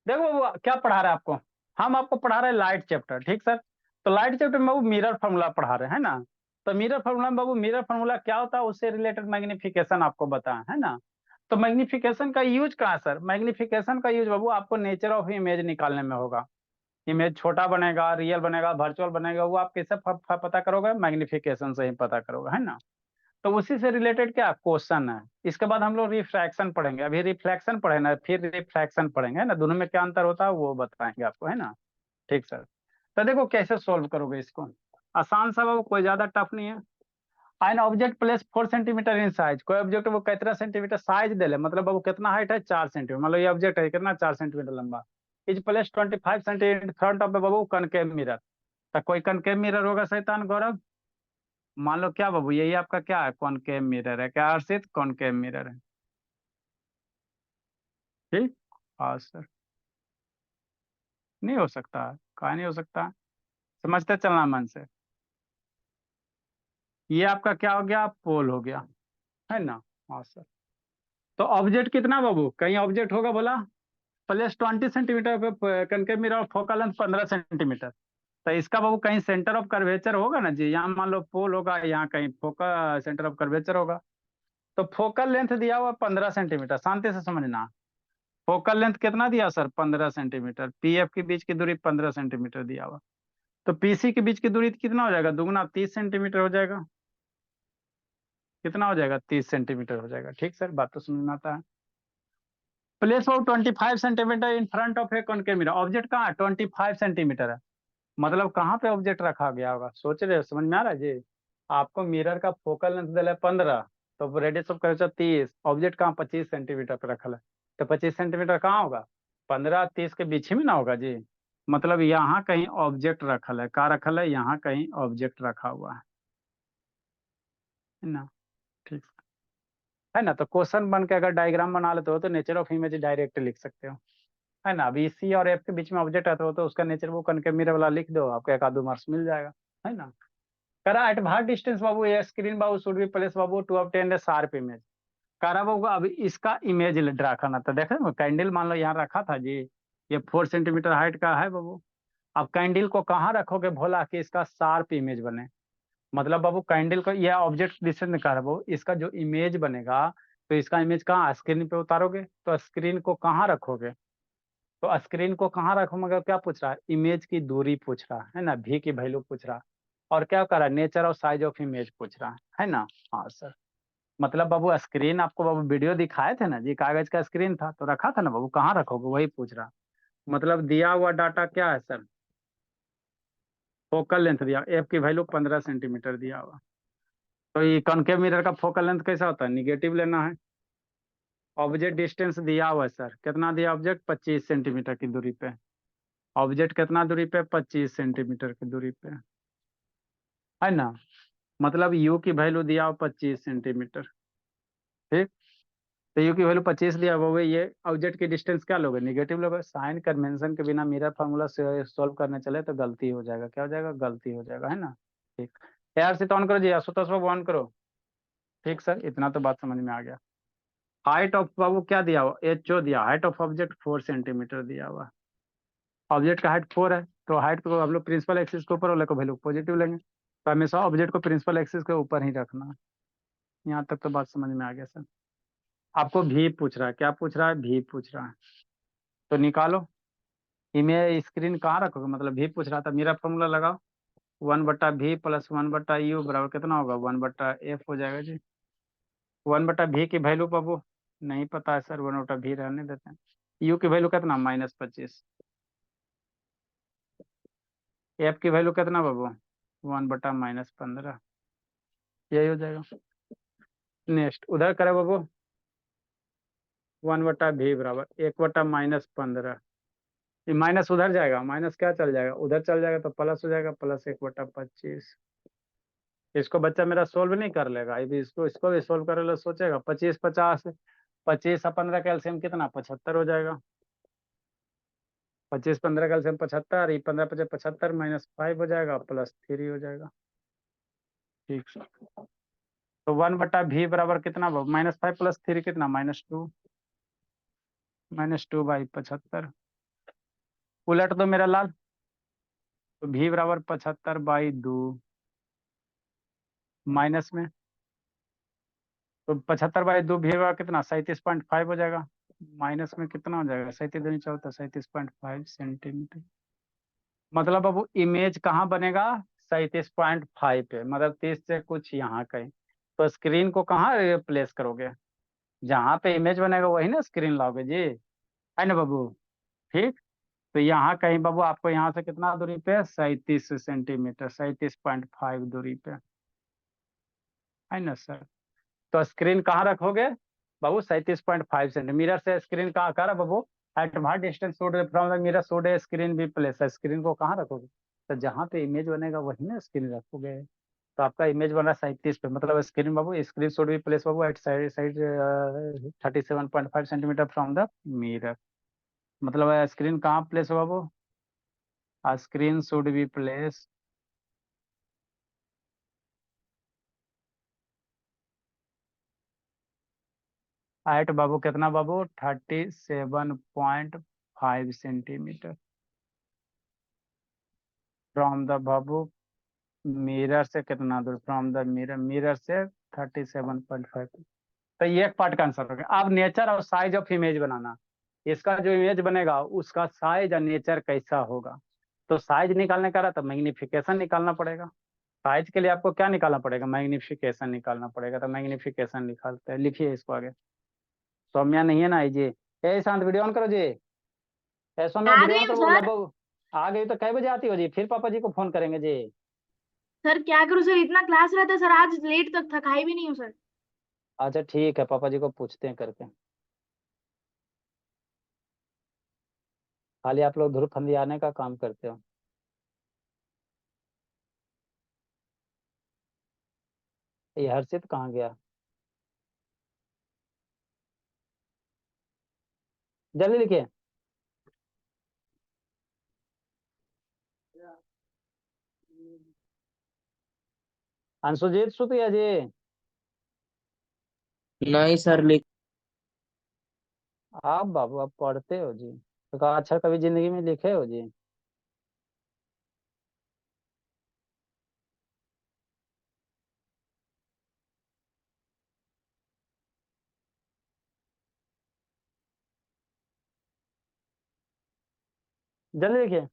देखो वो क्या पढ़ा रहे हैं आपको। हम आपको पढ़ा रहे हैं लाइट चैप्टर, ठीक सर। तो लाइट चैप्टर में बाबू मिरर फार्मूला पढ़ा रहे हैं, है ना। तो मिरर फार्मूला में बाबू, मिरर फार्मूला क्या होता है उससे रिलेटेड मैग्निफिकेशन आपको बताया है ना। तो मैग्निफिकेशन का यूज कहाँ है सर? मैग्निफिकेशन का यूज बाबू आपको नेचर ऑफ इमेज निकालने में होगा। इमेज छोटा बनेगा, रियल बनेगा, वर्चुअल बनेगा, वो आप कैसे पता करोगे? मैग्निफिकेशन से ही पता करोगे, है ना। तो उसी से रिलेटेड क्या क्वेश्चन है। इसके बाद हम लोग रिफ्रैक्शन पढ़ेंगे, अभी रिफ्लेक्शन पढ़े ना, फिर रिफ्रैक्शन पढ़ेंगे, है ना। दोनों में क्या अंतर होता है वो बताएंगे आपको, है ना। ठीक सर। तो देखो कैसे सोल्व करोगे इसको। आसान सा बाबू, कोई ज्यादा टफ नहीं है। An object place 4 centimetre in size, कोई ऑब्जेक्ट वो कितना सेंटीमीटर साइज दे ले, मतलब बाबू कितना हाइट है 4 सेंटीमीटर, मतलब ये ऑब्जेक्ट है कितना 4 सेंटीमीटर लंबा। Is place 25 centimetre front of Babu concave mirror. तो कोई कनकेव मिरर होगा शैतान गौरव। मान लो क्या बाबू, यही आपका क्या है, कॉनकेव मिरर है क्या हर्षित? कॉनकेव मिरर है। ठीक। हाँ सर। नहीं हो सकता, कहा नहीं हो सकता। समझते चलना मन से। ये आपका क्या हो गया, पोल हो गया, है ना। हाँ सर। तो ऑब्जेक्ट कितना बाबू, कहीं ऑब्जेक्ट होगा बोला, प्लस 20 सेंटीमीटर पे कनकेव मिरर और फोकल लेंथ 15 सेंटीमीटर। तो इसका बाबू कहीं सेंटर ऑफ कर्वेचर होगा ना जी, यहाँ मान लो पोल होगा, यहाँ कहीं फोकल सेंटर ऑफ कर्वेचर होगा। तो फोकल लेंथ दिया हुआ 15 सेंटीमीटर, शांति से समझना। फोकल लेंथ कितना दिया सर? 15 सेंटीमीटर। पीएफ के बीच की दूरी 15 सेंटीमीटर दिया हुआ। तो पीसी के बीच की दूरी कितना हो जाएगा, दुगुना 30 सेंटीमीटर हो जाएगा। कितना हो जाएगा? 30 सेंटीमीटर हो जाएगा। ठीक सर, बात तो समझ में आता है। Place of 25 centimetre in front of A concave mirror, object कहाँ है? 25 सेंटीमीटर है। मतलब कहाँ पे ऑब्जेक्ट रखा गया होगा, सोच रहे हो? समझ में आ रहा है जी। आपको मिरर का फोकल लेंथ दिला है 15, तो रेडियस ऑफ कर्वेचर 30, ऑब्जेक्ट कहाँ 25 सेंटीमीटर पे रखा है। तो 25 सेंटीमीटर कहाँ होगा? 15 30 के बीच ही में ना होगा जी। मतलब यहाँ कहीं ऑब्जेक्ट रखल है, कहाँ रखल है? यहाँ कहीं ऑब्जेक्ट रखा हुआ है ना। ठीक है ना। तो क्वेश्चन बन के अगर डायग्राम बना लेते हो तो नेचर ऑफ इमेज डायरेक्ट लिख सकते हो, है ना। अभी सी और एफ के बीच में ऑब्जेक्ट आता हो तो उसका नेचर वो कनके मिरर वाला लिख दो, आपको एक आधो मार्क्स मिल जाएगा, है ना। करा एट भार डिस्टेंस बाबू ये स्क्रीन बाबू शुड बी प्लेस बाबू to obtain a sharp image. करा बाबू अब इसका इमेज ड्रा करना था, देखे कैंडल मान लो यहाँ रखा था जी। ये 4 सेंटीमीटर हाइट का है बाबू। अब कैंडल को कहाँ रखोगे भोला कि इसका शार्प इमेज बने। मतलब बाबू कैंडल को, यह ऑब्जेक्ट डिस्टेंस निकाल बाबू, इसका जो इमेज बनेगा, तो इसका इमेज कहाँ स्क्रीन पे उतारोगे, तो स्क्रीन को कहाँ रखोगे। तो स्क्रीन को कहाँ रखो, मगर क्या पूछ रहा है? इमेज की दूरी पूछ रहा है ना, भी की वैल्यू पूछ रहा है। और क्या कर रहा है? नेचर और साइज ऑफ इमेज पूछ रहा है ना। हाँ सर। मतलब बाबू स्क्रीन आपको बाबू वीडियो दिखाए थे ना जी, कागज का स्क्रीन था तो रखा था ना बाबू, कहाँ रखोगे वही पूछ रहा। मतलब दिया हुआ डाटा क्या है सर? फोकल लेंथ दिया, एफ की वैल्यू 15 सेंटीमीटर दिया हुआ। तो ये कॉनकेव मिरर का फोकल लेंथ कैसा होता है? निगेटिव लेना है। ऑब्जेक्ट डिस्टेंस दिया हुआ है सर, कितना दिया? ऑब्जेक्ट 25 सेंटीमीटर की दूरी पे। ऑब्जेक्ट कितना दूरी पे? 25 सेंटीमीटर की दूरी पे, है ना। मतलब यू की वैल्यू दिया हो 25 सेंटीमीटर। ठीक। तो यू की वैल्यू 25 दिया हुआ है, ये ऑब्जेक्ट की डिस्टेंस क्या लोगे? निगेटिव लोगे। साइन कन्वेंशन के बिना मिरर फार्मूला से सॉल्व करने चले तो गलती हो जाएगा, क्या हो जाएगा? गलती हो जाएगा, है ना। ठीक। यार से तो ऑन करो जी, आशुतोष बाबू ऑन करो। ठीक सर, इतना तो बात समझ में आ गया। हाइट ऑफ बाबू क्या दिया हुआ? एच ओ दिया, हाइट ऑफ ऑब्जेक्ट 4 सेंटीमीटर दिया हुआ। ऑब्जेक्ट का हाइट 4 है, तो हाइट को हम लोग प्रिंसिपल एक्सिस के ऊपर वाले को वैल्यू पॉजिटिव लेंगे, तो हमेशा ऑब्जेक्ट को प्रिंसिपल एक्सिस के ऊपर ही रखना है। यहाँ तक तो बात समझ में आ गया सर। आपको भी पूछ रहा है, क्या पूछ रहा है? भी पूछ रहा है। तो निकालो। इमेज स्क्रीन कहाँ रखोगे, मतलब भी पूछ रहा था, मेरा फॉर्मूला लगाओ। 1/v प्लस 1/u बराबर कितना होगा? 1/f हो जाएगा जी। 1/v की वैल्यू बाबू नहीं पता है सर, 1/v रहने देते हैं। यू की वैल्यू कितना? -25। एफ की वैल्यू कितना बाबू? 1/-15। यही हो जाएगा। नेक्स्ट उधर करे बाबू। 1/v बराबर 1/-15। ये माइनस उधर जाएगा, माइनस क्या चल जाएगा? उधर चल जाएगा तो प्लस हो जाएगा, प्लस 1/25। इसको बच्चा मेरा सोल्व नहीं कर लेगा, ये भी इसको भी सोल्व करे लो, सोचेगा 25 50। 25 और 15 का एलसीएम कितना? 75 हो जाएगा। 25 15 का एलसीएम 75, ये 15 5 75 -5 हो जाएगा, +3 हो जाएगा। ठीक सर। तो 1/v बराबर कितना? -5 + 3 कितना? -2। -2/75। उलट दो मेरा लाल। तो भी बराबर 75/2 माइनस में, तो 75/2 भी बराबर कितना 37.5 हो जाएगा। माइनस में कितना हो जाएगा 37 दूनी 14 37.5 मतलब अब इमेज कहाँ बनेगा 37.5 पे, मतलब 30 से कुछ यहाँ कहीं। तो स्क्रीन को कहाँ प्लेस करोगे, जहाँ पे इमेज बनेगा वही ना स्क्रीन लाओगे जी, है ना बाबू। ठीक। तो यहाँ कहीं बाबू आपको यहाँ से कितना दूरी पे 37 सेंटीमीटर 37.5 दूरी पे, है ना सर। तो स्क्रीन कहाँ रखोगे बाबू 37.5 सेंटीमीटर, मिरर से स्क्रीन कहाँ कर बाबू, at what distance should from the mirror should a screen be place, screen को कहाँ रखोगे, तो जहाँ पे इमेज बनेगा वही ना स्क्रीन रखोगे। तो आपका इमेज बना 37 पे, मतलब स्क्रीन बाबू स्क्रीन शुड बी प्लेस बाबू at side side 37.5 centimetre from the mirror, मतलब स्क्रीन कहाँ प्लेस हो बाबू, screen should be place at बाबू कितना बाबू 37.5 सेंटीमीटर फ्रॉम द बाबू मिरर से कितना दूर, फ्रॉम द मिरर, मिरर से 37.5। तो ये एक पार्ट का आंसर हो गया। अब नेचर और साइज ऑफ इमेज बनाना, इसका जो इमेज बनेगा उसका साइज और नेचर कैसा होगा। तो साइज निकालने का रहा तो मैग्निफिकेशन निकालना पड़ेगा। साइज के लिए आपको क्या निकालना पड़ेगा, मैग्निफिकेशन निकालना पड़ेगा। तो मैग्निफिकेशन निकालते हैं, लिखिए इसको आगे। सौम्या नहीं है ना जी, ए शांत वीडियो ऑन करो जी, ए सौम्या आ वीडियो गई ऑन हूँ करो, वो सर। लगभग आ गई। तो कै बजे आती हो जी, फिर पापा जी को फोन करेंगे जी। सर क्या करूँ सर, इतना क्लास रहता है सर, आज लेट तक थकाई भी नहीं हूँ सर। अच्छा ठीक है, पापा जी को पूछते हैं करके। खाली आप लोग धूल फंदियाने का काम करते हो। ये हर्षित कहाँ गया, जल्दी लिखिए। अंशुजीत सुतिया जी, नहीं सर लिख। आप बाबू आप पढ़ते हो जी, तो कहा अच्छा कभी जिंदगी में लिखे हो जी। जल्दी लिखिए।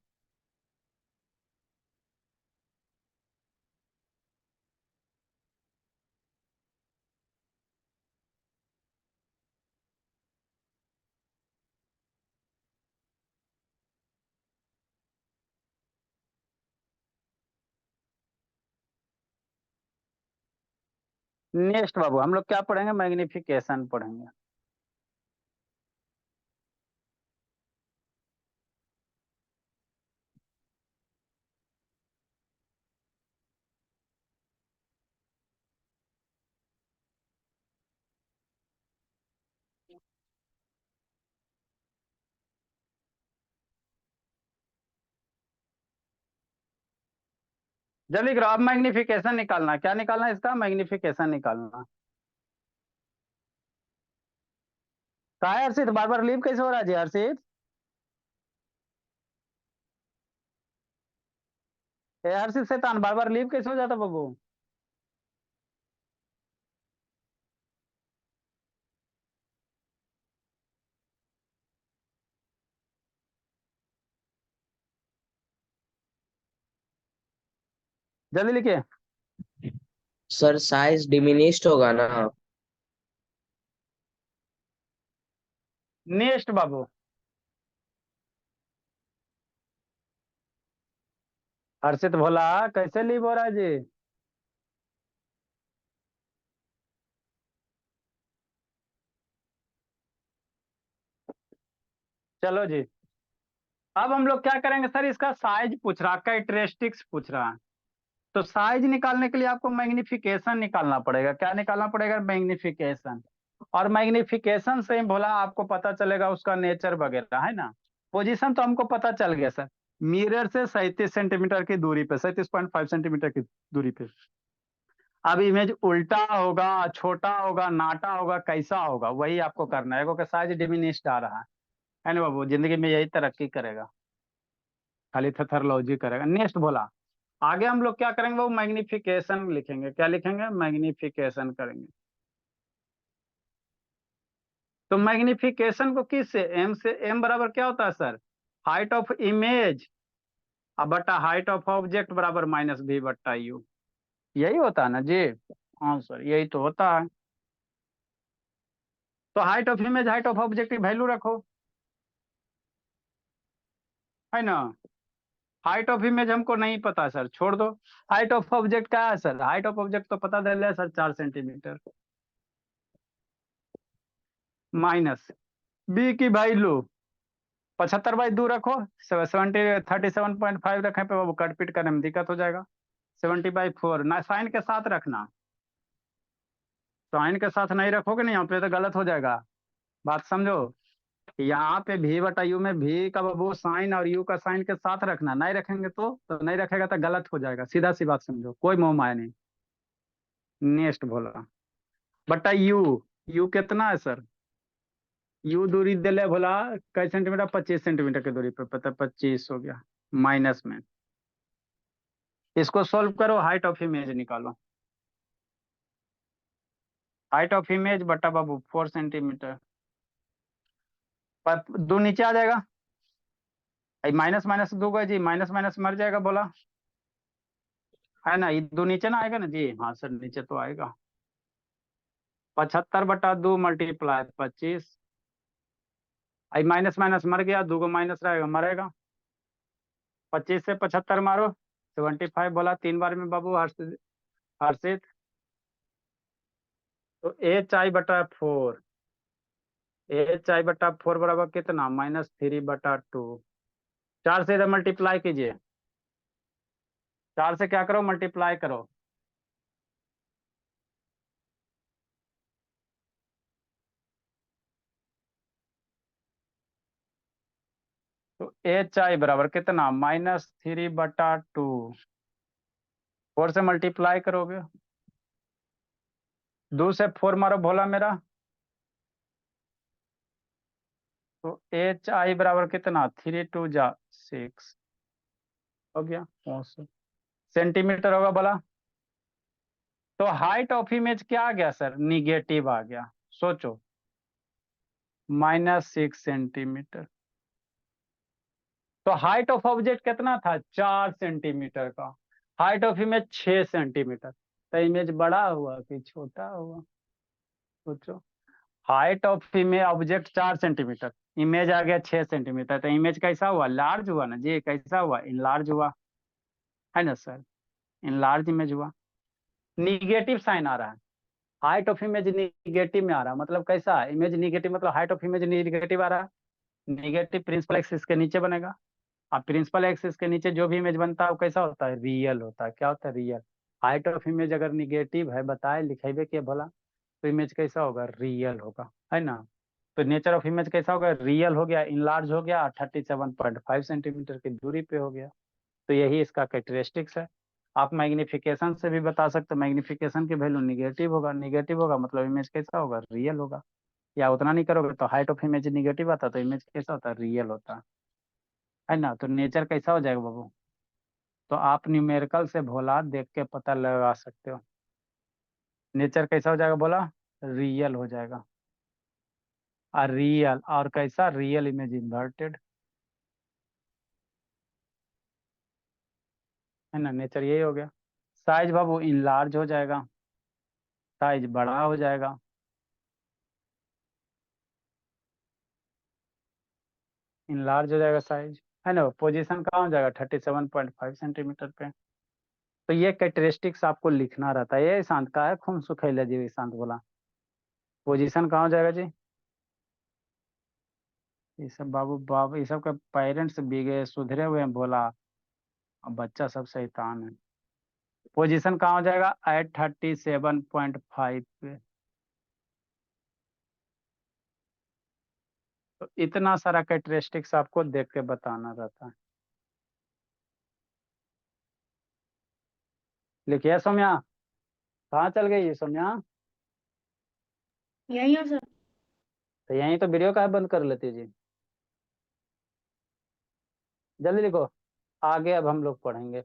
नेक्स्ट बाबू हम लोग क्या पढ़ेंगे, मैग्निफिकेशन पढ़ेंगे। जल्दी करो, अब मैग्निफिकेशन निकालना, क्या निकालना है इसका, मैग्निफिकेशन निकालना। कहा है हर्षित, बार बार लीव कैसे हो रहा है जी हर्षित, ए हर्षित शैतान बार बार लीव कैसे हो जाता बाबू। जल्दी लिखिए। सर साइज डिमिनिश्ड होगा ना। नेक्स्ट बाबू, हर्षित भोला कैसे लीव हो रहा है जी। चलो जी, अब हम लोग क्या करेंगे सर, इसका साइज पूछ रहा, कैरेक्टरिस्टिक्स पूछ रहा है। तो साइज निकालने के लिए आपको मैग्निफिकेशन निकालना पड़ेगा, क्या निकालना पड़ेगा, मैग्निफिकेशन। और मैग्निफिकेशन से ही भोला आपको पता चलेगा उसका नेचर वगैरह, है ना। पोजीशन तो हमको पता चल गया सर, मिरर से 37 सेंटीमीटर की दूरी पे, 37.5 सेंटीमीटर की दूरी पे। अब इमेज उल्टा होगा, छोटा होगा, नाटा होगा, कैसा होगा, वही आपको करना है, क्योंकि साइज डिमिनिश्ड आ रहा है ना बाबू, जिंदगी में यही तरक्की करेगा। खाली थेथरोलॉजी करेगा। नेक्स्ट बोला आगे हम लोग क्या करेंगे, वो मैग्निफिकेशन लिखेंगे। क्या लिखेंगे? मैग्निफिकेशन करेंगे। तो मैग्निफिकेशन को किस से एम बराबर क्या होता है सर? हाइट ऑफ इमेज अब बटा हाइट ऑफ ऑब्जेक्ट बराबर माइनस भी बट्टा यू। यही होता है ना जी? हाँ सर यही तो होता है। तो height of image height of object की वैल्यू रखो, है ना। हाइट ऑफ इमेज हमको नहीं पता सर, छोड़ दो। हाइट ऑफ ऑब्जेक्ट क्या है सर? हाइट ऑफ ऑब्जेक्ट तो पता दे लिया सर, 4 सेंटीमीटर माइनस बी की वैल्यू 75/2 रखो। 37 37.5 रखे पे वो कट पिट करने में दिक्कत हो जाएगा। 70/4 ना, साइन के साथ रखना। साइन के साथ नहीं रखोगे नहीं यहाँ पे तो गलत हो जाएगा। बात समझो, यहाँ पे भी बटा यू में भी का वो साइन और यू का साइन के साथ रखना। नहीं रखेंगे तो नहीं रखेगा तो गलत हो जाएगा। सीधा सी बात समझो, कोई मोह माया नहीं। नेक्स्ट बोला बटा यू। यू कितना है सर? यू दूरी दिले बोला कई सेंटीमीटर? 25 सेंटीमीटर की दूरी पे, पता 25 हो गया माइनस में। इसको सोल्व करो, हाइट ऑफ इमेज निकालो। हाइट ऑफ इमेज बटा बाबू 4 सेंटीमीटर पर दो नीचे आ जाएगा। माइनस माइनस दो गए जी, माइनस माइनस मर जाएगा बोला, है ना। ये दो नीचे ना आएगा ना जी? हाँ सर नीचे तो आएगा। 75/2 मल्टीप्लाई 25। आई माइनस माइनस मर गया, दो को माइनस रहेगा, मरेगा। 25 से 75 मारो 75 बोला 3 बार में बाबू हर्षित हर्षित। तो HI/4, HI/4 बराबर कितना? -3/2। 4 से इधर मल्टीप्लाई कीजिए, 4 से क्या करो? मल्टीप्लाई करो। तो HI बराबर कितना? -3/2। 4 से मल्टीप्लाई करोगे, 2 से 4 मारो भोला मेरा। तो HI बराबर कितना? 3×2 = 6 हो गया 65 सेंटीमीटर होगा बोला। तो हाइट ऑफ इमेज क्या आ गया सर? निगेटिव आ गया। सोचो -6 सेंटीमीटर। तो हाइट ऑफ ऑब्जेक्ट कितना था? 4 सेंटीमीटर का। Height of image 6 centimetre. तो इमेज बड़ा हुआ कि छोटा हुआ? सोचो, height of image object 4 centimetre, image आ गया 6 सेंटीमीटर। तो इमेज कैसा हुआ? लार्ज हुआ ना जी? कैसा हुआ? इनलार्ज हुआ, है ना सर। इनलार्ज इमेज हुआ। निगेटिव साइन आ रहा है, हाइट ऑफ इमेज निगेटिव में आ रहा है। मतलब कैसा है? इमेज निगेटिव मतलब हाइट ऑफ इमेज निगेटिव आ रहा है। निगेटिव प्रिंसिपल एक्सिस के नीचे बनेगा। अब प्रिंसिपल एक्सिस के नीचे जो भी इमेज बनता है वो कैसा होता है? रियल होता है। क्या होता है? रियल। हाइट ऑफ इमेज अगर निगेटिव है बताए लिखेबे के भला, तो इमेज कैसा होगा? रियल होगा, है ना। तो नेचर ऑफ इमेज कैसा होगा? रियल हो गया, इनलार्ज हो गया, 37.5 सेंटीमीटर की दूरी पे हो गया। तो यही इसका कैरेक्टरिस्टिक्स है। आप मैग्निफिकेशन से भी बता सकते हो, मैग्निफिकेशन की वैल्यू निगेटिव होगा। निगेटिव होगा मतलब इमेज कैसा होगा? रियल होगा। या उतना नहीं करोगे तो हाइट ऑफ इमेज निगेटिव आता तो इमेज कैसा होता? रियल होता, है ना। तो नेचर कैसा हो जाएगा बाबू? तो आप न्यूमेरिकल से भोला देख के पता लगा सकते हो। नेचर कैसा हो जाएगा बोला? रियल हो जाएगा। और रियल और कैसा? रियल इमेज इन्वर्टेड, है ना। नेचर यही हो गया। साइज बाबू इनलार्ज हो जाएगा, साइज बड़ा हो जाएगा। इनलार्ज हो जाएगा साइज, है ना। पोजीशन कहाँ हो जाएगा? 37.5 सेंटीमीटर पे। तो ये कैरेक्टरिस्टिक्स आपको लिखना रहता है। ये शांत का है खून सुखेला जी, शांत बोला। पोजीशन कहाँ हो जाएगा जी? ये सब बाबू बाबू ये सब के पेरेंट्स बिगे सुधरे हुए हैं बोला, अब बच्चा सब शैतान है। पोजीशन कहाँ हो जाएगा? एट 37.5 पे। तो इतना सारा कैरेक्टरिस्टिक्स आपको देख के बताना रहता है। लिखिए सौम्या, कहाँ चल गई है सौम्या? यही हो सर। तो यहीं तो वीडियो का बंद कर लेती जी, जल्दी लिखो। आगे अब हम लोग पढ़ेंगे।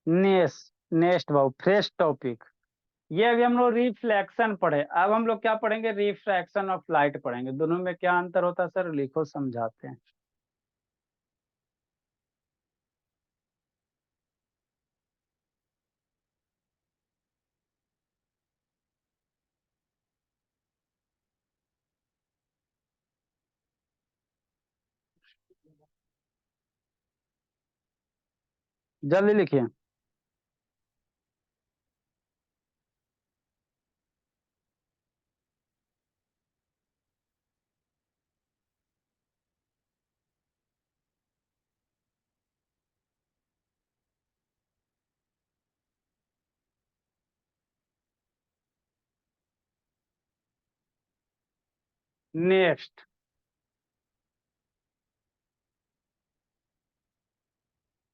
नेक्स्ट नेक्स्ट बाबू फ्रेश टॉपिक। ये अभी हम लोग रिफ्लेक्शन पढ़े, अब हम लोग क्या पढ़ेंगे, रिफ्रैक्शन ऑफ लाइट पढ़ेंगे। दोनों में क्या अंतर होता है सर, लिखो समझाते हैं। जल्दी लिखिए। नेक्स्ट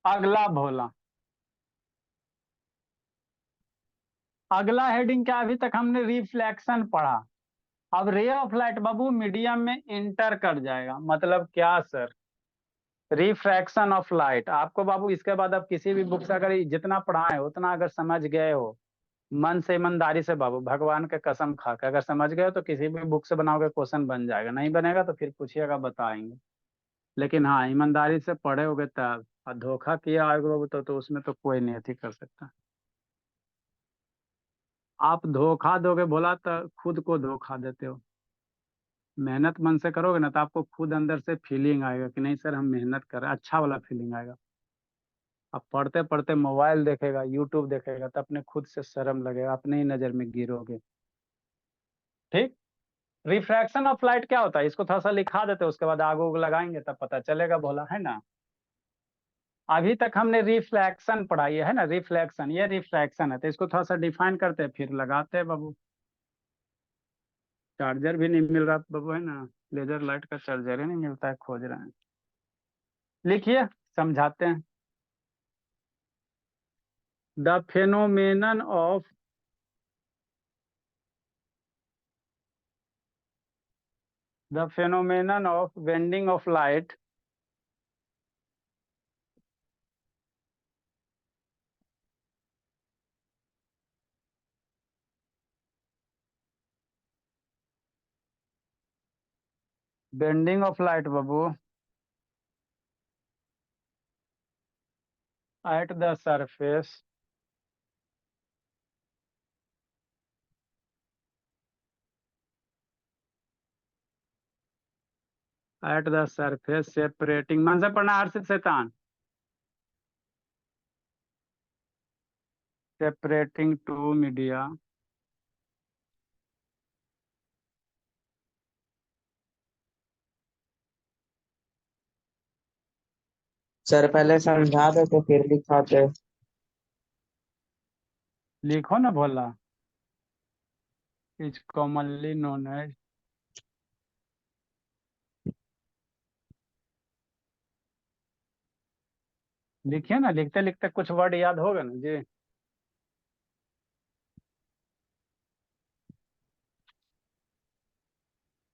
अगला भोला, अगला हेडिंग क्या, अभी तक हमने रिफ्लेक्शन पढ़ा। अब ray of light Babu medium में इंटर कर जाएगा, मतलब क्या सर, रिफ्रैक्शन ऑफ लाइट। आपको बाबू इसके बाद अब किसी भी बुक से अगर जितना पढ़ाए उतना अगर समझ गए हो, मन से ईमानदारी से बाबू भगवान के कसम खा के अगर समझ गए हो तो किसी भी बुक से बनाओगे क्वेश्चन बन जाएगा, नहीं बनेगा तो फिर पूछिएगा बताएंगे। लेकिन हाँ ईमानदारी से पढ़े होगे तब, और धोखा किया होगा बाबू तो उसमें तो कोई नहीं अथी कर सकता। आप धोखा दोगे बोला तो खुद को धोखा देते हो। मेहनत मन से करोगे ना तो आपको खुद अंदर से फीलिंग आएगा कि नहीं सर हम मेहनत कर रहे हैं, अच्छा वाला फीलिंग आएगा। अब पढ़ते पढ़ते मोबाइल देखेगा, यूट्यूब देखेगा तो अपने खुद से शर्म लगेगा, अपने ही नजर में गिरोगे। ठीक। रिफ्रैक्शन ऑफ लाइट क्या होता है, इसको थोड़ा सा लिखा देते हैं, उसके बाद आग उग लगाएंगे तब पता चलेगा, बोला है ना। अभी तक हमने रिफ्लेक्शन पढ़ाई है ना, रिफ्लेक्शन, ये रिफ्रैक्शन है, तो इसको थोड़ा सा डिफाइन करते हैं फिर लगाते हैं बाबू। चार्जर भी नहीं मिल रहा बाबू, है ना, लेजर लाइट का चार्जर ही नहीं मिलता है, खोज रहे हैं। लिखिए समझाते हैं। The phenomenon of bending of light bending of light बाबू एट द सरफेस सेपरेटिंग, मन से पढ़ना हर्षित शैतान, सेपरेटिंग टू मीडिया सर पहले समझा दो तो फिर लिखाते। लिखो ना भोला, इज कॉमनली नोन एज, लिखिए ना, लिखते लिखते कुछ वर्ड याद होगा ना जी।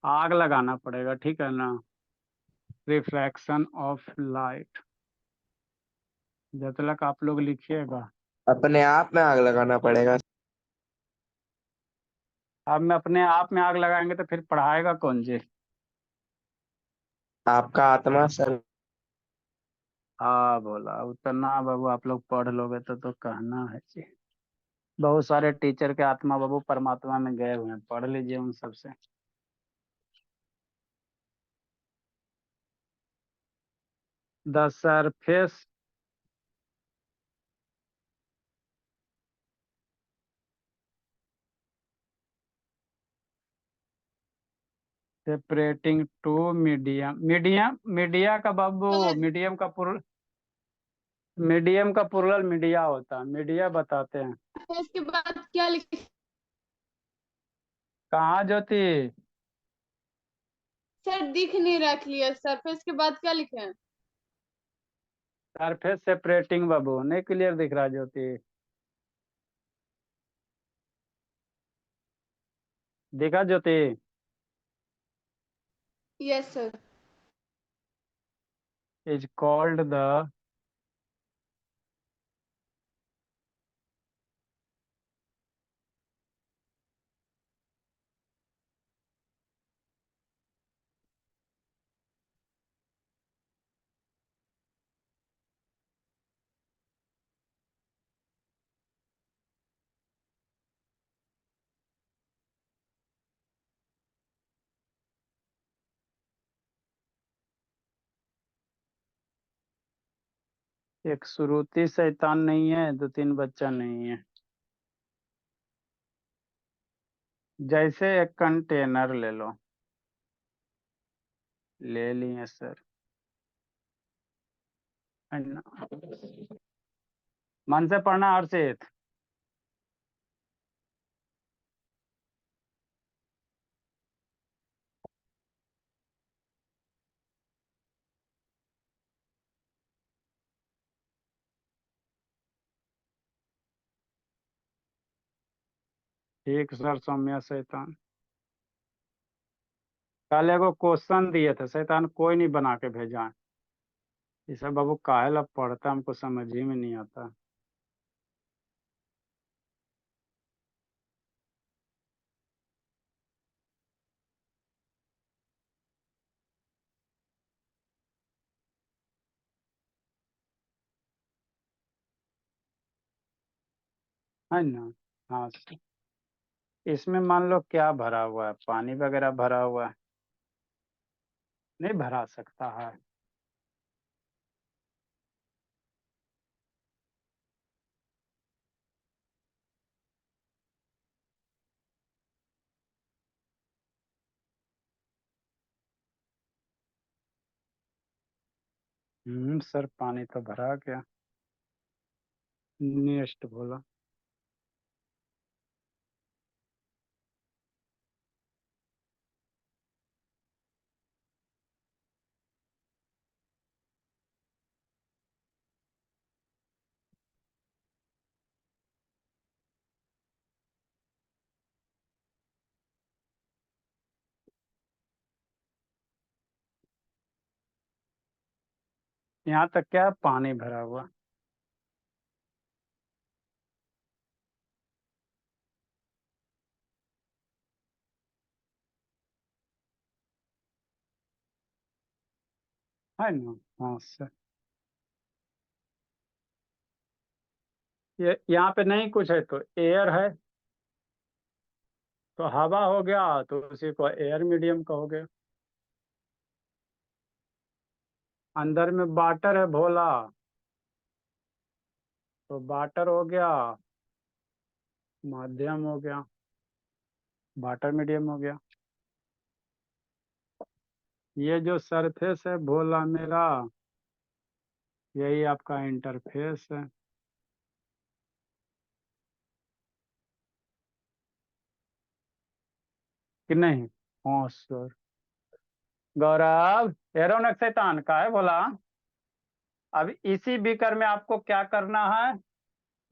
आग लगाना पड़ेगा, ठीक है ना। रिफ्रैक्शन ऑफ लाइट, जब तक आप लोग लिखिएगा। अपने आप में आग लगाना पड़ेगा। अब में अपने आप में आग लगाएंगे तो फिर पढ़ाएगा कौन जी। आपका आत्मा सर। हाँ बोला, उतना बाबू आप लोग पढ़ लोगे तो कहना है जी। बहुत सारे टीचर के आत्मा बाबू परमात्मा में गए हुए हैं, पढ़ लीजिए उन सबसे। The surface separating two medium, media का बाबू, सर मीडियम का पुरल मीडिया होता है, मीडिया बताते हैं। इसके बाद क्या लिखे? कहाँ ज्योति? सर दिख नहीं रहा क्लियर, सरफेस के बाद क्या लिखे हैं? सरफेस सेपरेटिंग बाबू, नहीं क्लियर दिख रहा ज्योति? दिखा Jyoti? Yes sir. Is called the एक श्रुति शैतान नहीं है, दो तीन बच्चा नहीं है। जैसे एक कंटेनर ले लो। ले लिए सर। अन्ना। मन से पढ़ना हर्षित। ठीक सर, सौम्या शैतान। कल एगो क्वेश्चन दिए थे, शैतान कोई नहीं बना के भेजा। इसे बाबू काहे ला पढ़ता, हमको समझ ही में नहीं आता। है ना? हाँ सर। इसमें मान लो क्या भरा हुआ है, पानी वगैरह भरा हुआ है? नहीं भरा सकता है। सर पानी तो भरा गया। नेक्स्ट बोला। यहाँ तक क्या पानी भरा हुआ? है ना? हाँ सर। ये यहाँ पे नहीं कुछ है तो एयर है, तो हवा हो गया, तो उसी को एयर मीडियम कहोगे। अंदर में वाटर है भोला, तो वाटर हो गया, माध्यम हो गया, वाटर मीडियम हो गया। ये जो सरफेस है भोला मेरा, यही आपका इंटरफेस है। कि नहीं? हाँ सर। गौरव, एरोनक शैतान का है बोला। अब इसी बीकर में आपको क्या करना है?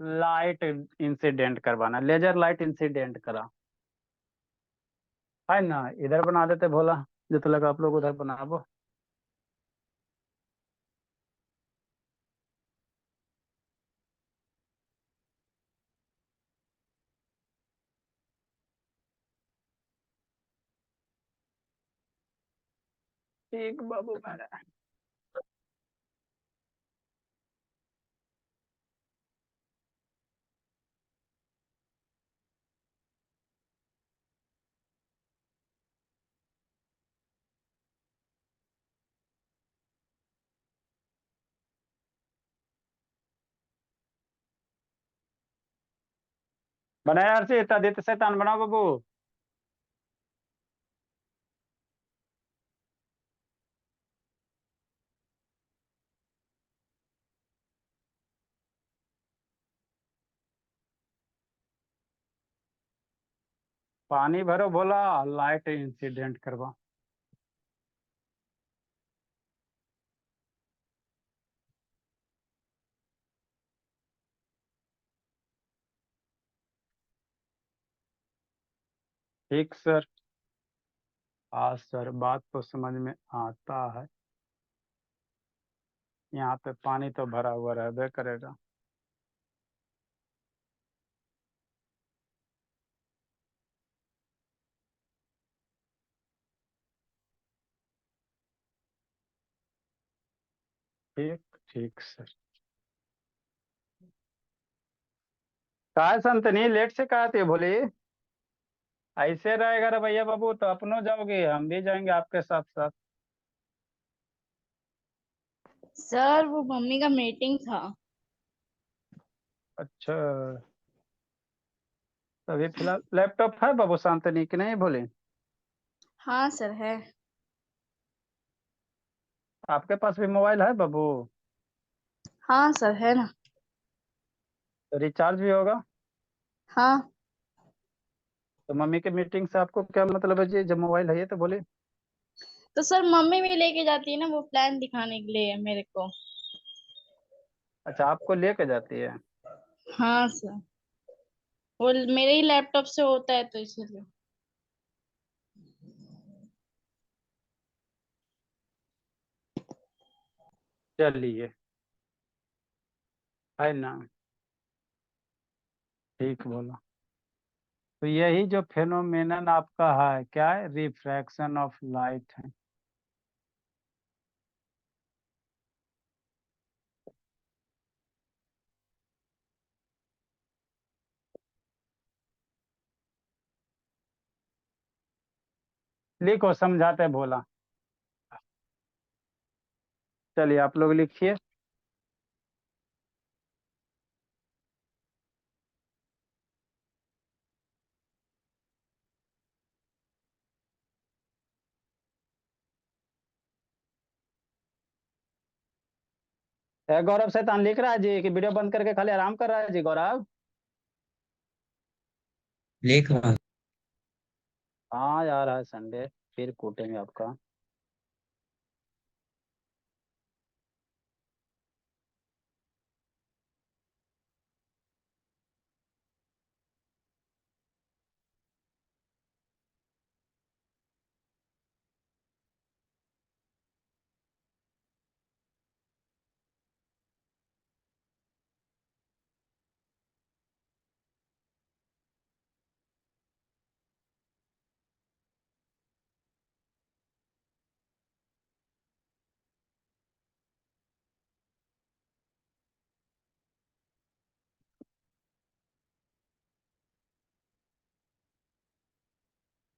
लाइट इंसिडेंट करवाना, लेजर लाइट इंसिडेंट करा। है ना? इधर बना देते भोला, जितना लगा आप लोग उधर बनाबो। ठीक बाबू मेरा। बनाया हर्षित, आदित्य शैतान बनाओ बाबू। पानी भरो भोला, लाइट इंसिडेंट करवा। ठीक सर। हाँ सर, बात तो समझ में आता है। यहाँ पे पानी तो भरा हुआ रहबे करेगा। ठीक ठीक सर। कहा संतनी लेट से कहा थे बोली? ऐसे रहेगा रे भैया बाबू तो अपनो जाओगे, हम भी जाएंगे आपके साथ साथ। सर वो मम्मी का मीटिंग था। अच्छा, अभी फिलहाल लैपटॉप है बाबू शांतनी की नहीं बोले? हाँ सर है। आपके पास भी मोबाइल है बाबू? हाँ सर है ना। तो रिचार्ज भी होगा? हाँ तो मम्मी के मीटिंग से आपको क्या मतलब है जी, जब मोबाइल है ये तो बोले। तो सर मम्मी भी लेके जाती है ना वो प्लान दिखाने के लिए मेरे को। अच्छा, आपको लेके जाती है? हाँ सर, वो मेरे ही लैपटॉप से होता है तो इसलिए। चलिए, है ना, ठीक बोला। तो यही जो फेनोमेनन आपका है क्या है, रिफ्रैक्शन ऑफ लाइट है। लिखो, समझाते भोला। चलिए आप लोग लिखिए। गौरव शैतान लिख रहा है जी कि वीडियो बंद करके खाली आराम कर रहा है जी गौरव? लिख रहा हूँ। हाँ यार, है संडे, फिर कूटेंगे आपका।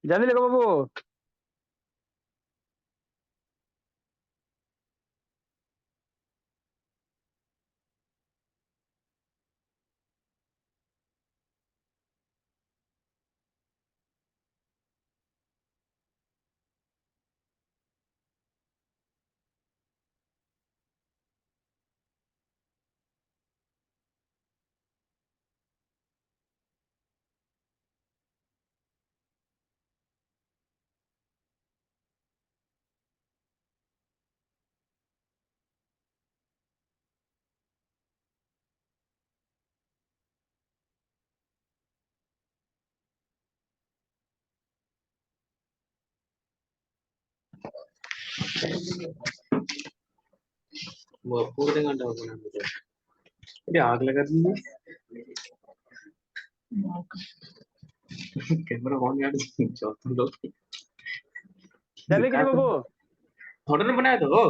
जल्दी लिखो बाबू। वो पूरे घंटा हो गया मुझे। अरे आग लगा दी कैमरा ऑन यार। तुम लोग जल्दी कीजिए बाबू। थोड़ा ना बनाया तो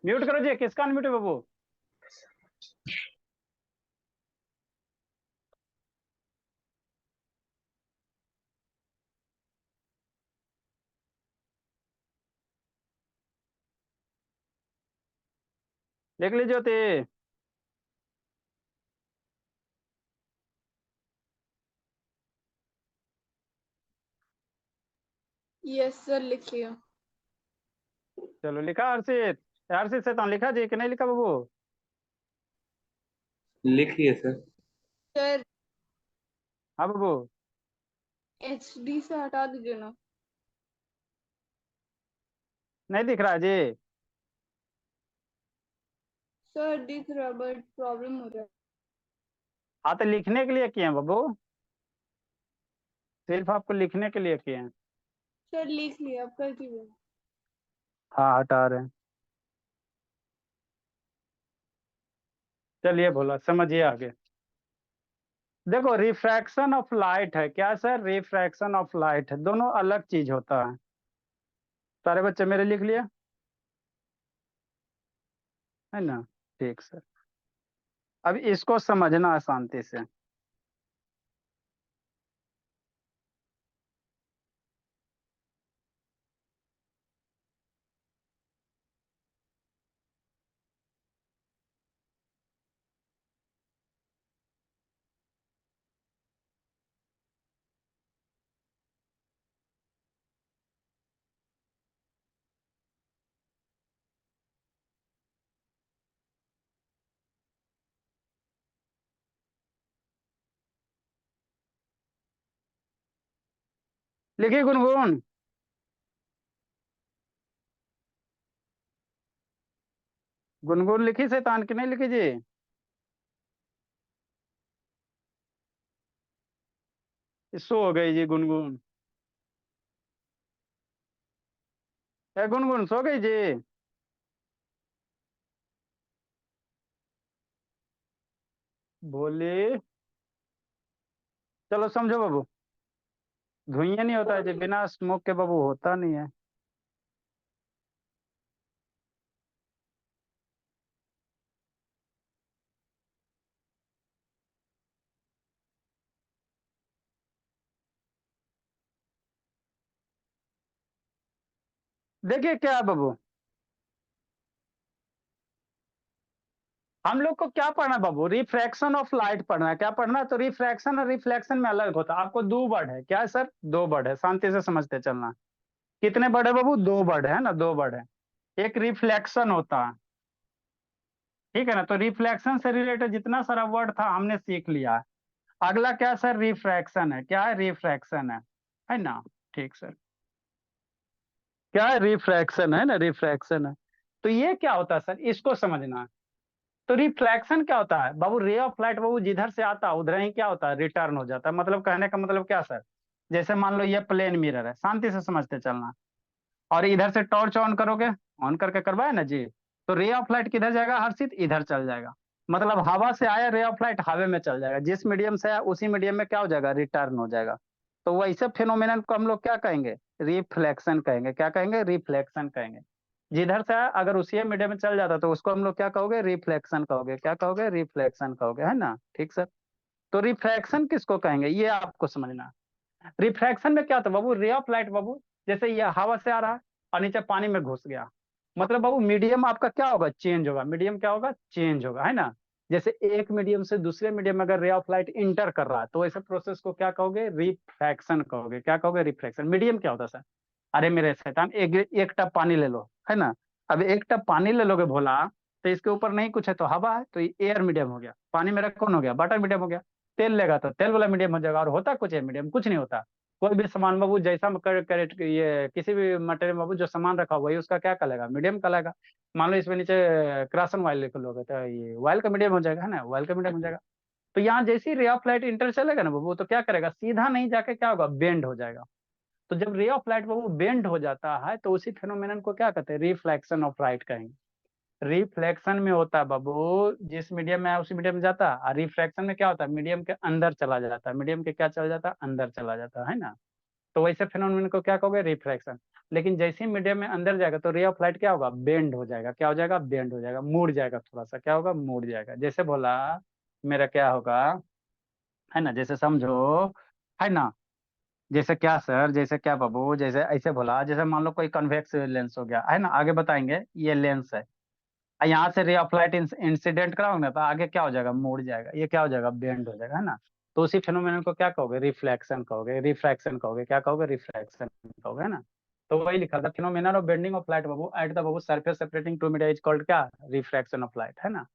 म्यूट करो जी, किसका अनम्यूट है बाबू? लिख लीजिए ज्योति। यस सर लिखिए। चलो लिखा हर्षित? हर्षित शैतान लिखा जी कि नहीं लिखा बाबू? लिखिए सर। सर हाँ बाबू। HD से हटा दीजिए ना। नहीं दिख रहा है जी? सर दिख रहा बट प्रॉब्लम हो रहा है। हाँ तो लिखने के लिए किए हैं बाबू, सिर्फ आपको लिखने के लिए किए हैं। सर लिख लिया, अब कर दीजिए। हाँ हटा रहे हैं। चलिए भोला समझिए आगे। देखो रिफ्रैक्शन ऑफ लाइट है क्या सर, रिफ्रैक्शन ऑफ लाइट है, दोनों अलग चीज होता है। सारे बच्चे मेरे लिख लिए है ना? ठीक सर। अब इसको समझना है शांति से। लिखिए गुनगुन। गुनगुन लिखी शैतान की नहीं लिखी जी? सो हो गई जी गुनगुन। है गुनगुन सो गई जी? बोली। चलो समझो बाबू, धुइयां नहीं होता है जी, बिना स्मोक के बाबू होता नहीं है। देखिए क्या है बाबू, हम लोग को क्या पढ़ना है बाबू, रिफ्रैक्शन ऑफ लाइट पढ़ना है। क्या पढ़ना है? तो रिफ्रैक्शन और रिफ्लेक्शन में अलग होता है। आपको दो वर्ड है, क्या है सर? दो वर्ड है, शांति से समझते चलना। कितने वर्ड है बाबू? दो वर्ड है ना, दो वर्ड है। एक रिफ्लेक्शन होता है, ठीक है ना? तो रिफ्लेक्शन से रिलेटेड जितना सारा वर्ड था हमने सीख लिया है। अगला क्या है सर? रिफ्रैक्शन है। क्या है? रिफ्रैक्शन है ना? ठीक सर। क्या है? रिफ्रैक्शन है ना, रिफ्रैक्शन है। तो ये क्या होता है सर, इसको समझना है। तो रिफ्लेक्शन क्या होता है बाबू? रे ऑफ लाइट बाबू जिधर से आता है उधर ही क्या होता है? रिटर्न हो जाता है। मतलब कहने का मतलब क्या सर, जैसे मान लो ये प्लेन मिरर है, शांति से समझते चलना। और इधर से टॉर्च ऑन करोगे, ऑन करके करवाए ना जी, तो रे ऑफ लाइट किधर जाएगा हर्षित? इधर चल जाएगा। मतलब हवा से आया रे ऑफ लाइट हवा में चल जाएगा, जिस मीडियम से आया उसी मीडियम में क्या हो जाएगा? रिटर्न हो जाएगा। तो वैसे फिनोमिनन को हम लोग क्या कहेंगे? रिफ्लेक्शन कहेंगे। क्या कहेंगे? रिफ्लेक्शन कहेंगे। जिधर से आया अगर उसी मीडियम में चल जाता तो उसको हम लोग क्या कहोगे? रिफ्लेक्शन कहोगे। क्या कहोगे? रिफ्लेक्शन कहोगे, है ना? ठीक सर। तो रिफ्रैक्शन किसको कहेंगे ये आपको समझना। रिफ्रैक्शन में क्या होता है बाबू? रे ऑफ लाइट बाबू, जैसे ये हवा से आ रहा है और नीचे पानी में घुस गया, मतलब बाबू मीडियम आपका क्या होगा? चेंज होगा। मीडियम क्या होगा? चेंज होगा, है ना? जैसे एक मीडियम से दूसरे मीडियम में अगर रे ऑफ लाइट इंटर कर रहा है तो ऐसे प्रोसेस को क्या कहोगे? रिफ्रैक्शन कहोगे। क्या कहोगे? रिफ्रैक्शन। मीडियम क्या होता है सर? अरे मेरे शैतान, एक टप पानी ले लो, है ना? अब एक टप पानी ले लोगे भोला, तो इसके ऊपर नहीं कुछ है तो हवा है, तो ये एयर मीडियम हो गया। पानी मेरा कौन हो गया? वाटर मीडियम हो गया। तेल लेगा तो तेल वाला मीडियम हो जाएगा। और होता कुछ है मीडियम? कुछ नहीं होता। कोई भी सामान बाबू जैसा कर ये किसी भी मटेरियल बाबू जो सामान रखा हुआ है उसका क्या कहलाएगा? मीडियम कहलाएगा। मान लो इसमें नीचे क्रासन ऑयल लिख लोगे तो ये ऑयल का मीडियम हो जाएगा, है ना? ऑयल का मीडियम हो जाएगा। तो यहाँ जैसे ही रे ऑफ लाइट इंटर चलेगा ना बाबू, तो क्या करेगा? सीधा नहीं जाके क्या होगा? बेंड हो जाएगा। तो जब ray of light Babu bend हो जाता है तो उसी फेनोमेनन को क्या कहते हैं? रिफ्लेक्शन ऑफ लाइट कहेंगे। रिफ्लेक्शन में होता है बाबू, जिस मीडियम में है उसी मीडियम में जाता है। और रिफ्रैक्शन में क्या होता है? मीडियम के अंदर चला जाता है। मीडियम के क्या चला जाता है? अंदर चला जाता है ना? तो वैसे फिनोमिनन को क्या कहोगे? रिफ्रैक्शन। लेकिन जैसे ही मीडियम में अंदर जाएगा तो रे ऑफ लाइट क्या होगा? बेंड हो जाएगा। क्या हो जाएगा? बेंड हो जाएगा, मुड़ जाएगा थोड़ा सा। क्या होगा? मुड़ जाएगा। जैसे बोला मेरा क्या होगा, है ना? जैसे समझो, है ना? जैसे क्या सर, जैसे क्या बाबू, जैसे ऐसे बोला, जैसे मान लो कोई कन्वेक्स लेंस हो गया, है ना? आगे बताएंगे, ये लेंस है, यहाँ से रे ऑफ लाइट इंसिडेंट कराओगे ना तो आगे क्या हो जाएगा? मुड़ जाएगा। ये क्या हो जाएगा? बेंड हो जाएगा, है ना? तो उसी फिनोमेनन को क्या कहोगे? रिफ्लेक्शन कहोगे। रिफ्रैक्शन कहोगे। क्या कहोगे? रिफ्रैक्शन कहोगे, है ना? तो वही लिखा था, phenomenon of bending of light बाबू एट द बाबू surface separating two media is called क्या? रिफ्रैक्शन ऑफ लाइट, है ना?